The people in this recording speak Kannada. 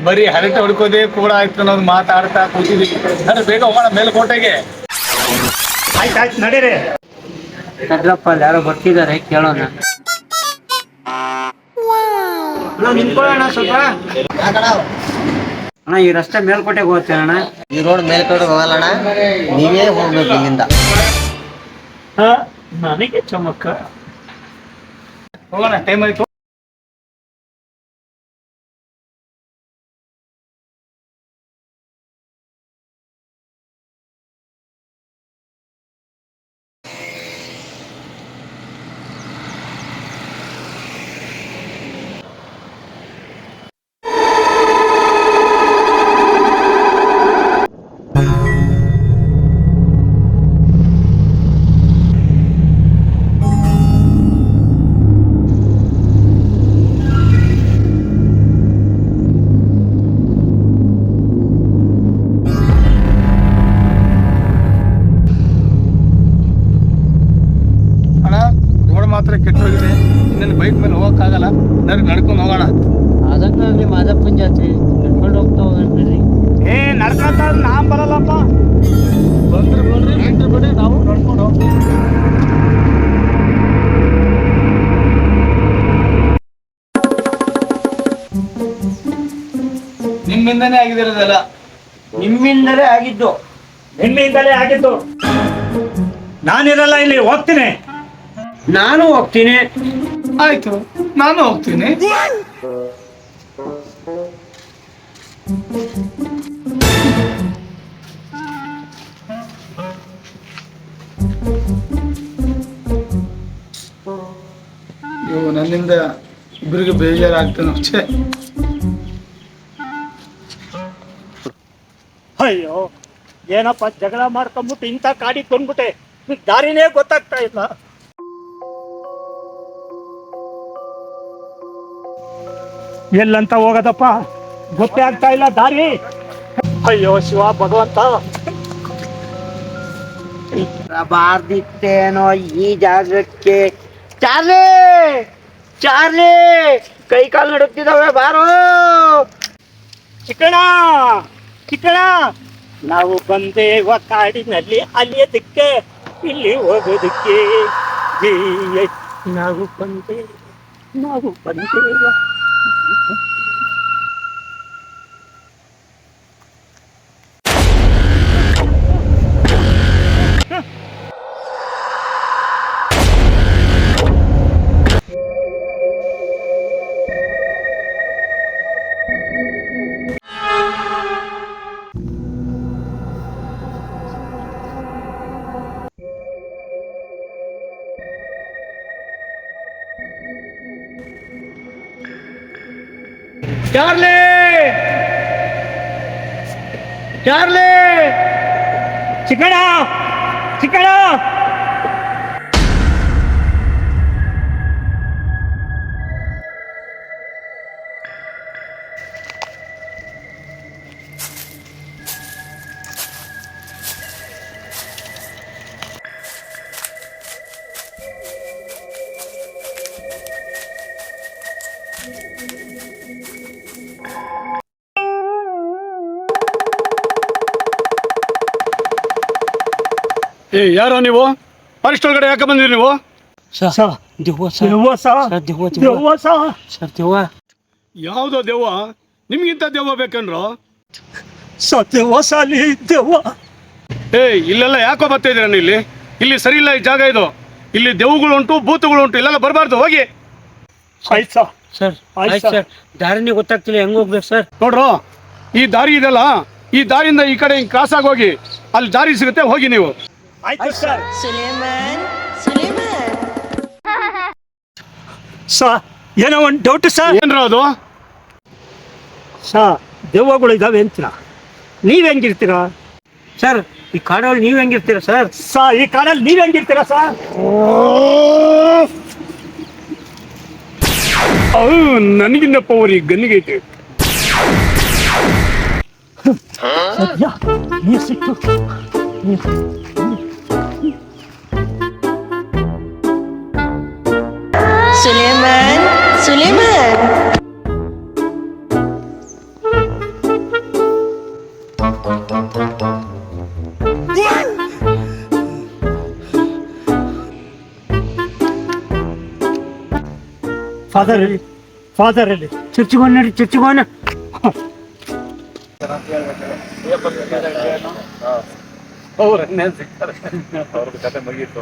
ಬರೀ ಹರಟೆ ಹೊಡ್ಕೋದೇ ಕೂಡ ಆಯ್ತು ಅನ್ನೋದು ಮಾತಾಡ್ತಾ ಕೂತಿದ್ವಿ. ಸರ್ ಬೇಗ ಹೋಗೋಣ ಮೇಲ್ಕೋಟೆಗೆ. ಆಯ್ತು ನಡೀರಿ. ನಡ್ರಪ್ಪ, ಅಲ್ಲಿ ಯಾರೋ ಬರ್ತಿದ್ದಾರೆ, ಕೇಳೋಣ. ನಿಂತ್ಕೊಳ್ಳೋಣ ಸ್ವಲ್ಪ. ಅಣ್ಣ, ಈ ರಸ್ತೆ ಮೇಲ್ಕೋಟೆಗೆ ಹೋಗ್ತೇವೆ ಅಣ್ಣ. ಈ ರೋಡ್ ಮೇಲ್ಕೋಟೆಗೆ ಹೋಗಲ್ಲಣ್ಣ, ನೀವೇ ಹೋಗ್ಬೇಕು ಇಲ್ಲಿಂದ. ನನಗೆ ಚಮಕ್ಕ. ಹೋಗೋಣ, ಟೈಮ್ ಆಯ್ತು. ಮಾತ್ರ ಕೆಟ್ಟೋಗಿದೆ. ಇನ್ನೇನು ಬೈಕ್ ಮೇಲೆ ಹೋಗಕ್ಕಾಗಲ್ಲ, ನಡ್ಕೊಂಡು ಹೋಗೋಣ. ಅದಕ್ಕಾಗಲಿ ಮಾದಪ್ಪನ ಜಾತ್ರೆ ನಡ್ಕೊಂಡು ಹೋಗ್ತಾ ಹೋಗ್ರಿ. ನಡ್ಕೊಂತ ನಾನ್ ಬರಲ್ಲಪ್ಪ. ಬಂದ್ರಿ ಬಿಡಿ, ನಾವು ನಡ್ಕೊಂಡು ಹೋಗ್ತೀವಿ. ನಿಮ್ಮಿಂದನೇ ಆಗಿದಿರೋದಲ್ಲ. ನಿಮ್ಮಿಂದಲೇ ಆಗಿದ್ದು. ನಾನಿರಲ್ಲ ಇಲ್ಲಿ, ಹೋಗ್ತೀನಿ. ನಾನು ಹೋಗ್ತೀನಿ. ಆಯ್ತು, ನಾನು ಹೋಗ್ತೀನಿ. ನನ್ನಿಂದ ಇಬ್ಬರಿಗೆ ಬೇಜಾರಾಗ್ತಾನೆ ಅಷ್ಟೇ. ಅಯ್ಯೋ, ಏನಪ್ಪ ಜಗಳ ಮಾಡ್ಕೊಂಡ್ಬಿಟ್ಟು ಇಂಥ ಕಾಡಿಗೆ ಬಂದ್ಬಿಟ್ಟೆ. ದಾರಿನೇ ಗೊತ್ತಾಗ್ತಾ ಇಲ್ಲ. ಎಲ್ಲಂತ ಹೋಗೋದಪ್ಪ, ಗೊತ್ತೇ ಆಗ್ತಾ ಇಲ್ಲ ದಾರಿ. ಅಯ್ಯೋ ಶಿವ ಭಗವಂತ. ಬಾರ್ದಿತ್ತೇನೋ ಈ ಜಾಗಕ್ಕೆ. ಚಾರ್ಲಿ, ಚಾರ್ಲಿ, ಕೈ ಕಾಲು ನಡುತ್ತಿದ್ದಾವೆ, ಬಾರೋ. ಚಿಕ್ಕಣ, ನಾವು ಬಂದೇವ ಕಾಡಿನಲ್ಲಿ ಅಲಿಯೋದಕ್ಕೆ, ಇಲ್ಲಿ ಹೋಗೋದಕ್ಕೆ. ನಾವು ಬಂದೇವ. ಚಾರ್ಲಿ, ಚಿಕ್ಕಣ. ಯಾರೋ ನೀವು? ಫಾರೆಸ್ಟ್ ಒಳಗಡೆ ಯಾಕೆ ಬಂದಿರಿ ನೀವು? ಯಾವುದೋ ದೆವ್ವ? ನಿಮ್ಗಿಂತ ದೆವ್ವ ಬೇಕಂದ್ರು? ಇಲ್ಲೆಲ್ಲ ಯಾಕೋ ಬರ್ತಾ ಇದೀರ? ಇಲ್ಲಿ ಸರಿ ಇಲ್ಲ, ಈ ಜಾಗ ಇದು. ಇಲ್ಲಿ ದೆವ್ವಗಳುಂಟು, ಭೂತಗಳುಂಟು, ಇಲ್ಲೆಲ್ಲ ಬರಬಾರ್ದು, ಹೋಗಿ. ಸರ್, ದಾರಿನೇ ಗೊತ್ತಾಗ್ತಿಲ್ಲ, ಹೆಂಗ್ ಹೋಗ್ಬೇಕು ಸರ್? ನೋಡ್ರು, ಈ ದಾರಿ ಇದೆಲ್ಲ, ಈ ದಾರಿಯಿಂದ ಈ ಕಡೆ ಹಿಂಗೆ ಕ್ರಾಸ್ ಆಗಿ ಹೋಗಿ, ಅಲ್ಲಿ ದಾರಿ ಸಿಗುತ್ತೆ, ಹೋಗಿ ನೀವು. ಆಯ್ತು ಸರ್. ಸುಲೇಮಾನ್ ಸರ್, ಏನೋ ಒಂದು ಡೌಟ್ ಸರ್. ಏನ್ರ ಅದು? ಸರ್, ದೆವ್ವಗಳು ಇದಾವೆ ಅಂತೀರಾ, ನೀವ್ ಹೆಂಗಿರ್ತೀರಾ ಸರ್? ಈ ಕಾಡಲ್ಲಿ ನೀವ್ ಹೆಂಗಿರ್ತೀರಾ ಸರ್? ಈ ಕಾಡಲ್ಲಿ ನೀವ್ ಹೆಂಗಿರ್ತೀರಾ ಸರ್? ನನಗಿನ್ನ ಪವರ್ ಈ ಗನ್ನಿಗೈತೆ. ನೀರ್ ಸಿಕ್ತು. ಸುಲೇಮಾನ್ ಫಾದರ್ ಅಲ್ಲಿ ಚರ್ಚಿಗೆ ಹೋಗಿ ನಡಿ ಚರ್ಚಿಗೆ ಹೋಗೋಣ ಅವ್ರ ಸಿಗ್ತಾರೆ ಅವ್ರದ್ದು ಕತೆ ಮುಗೀತು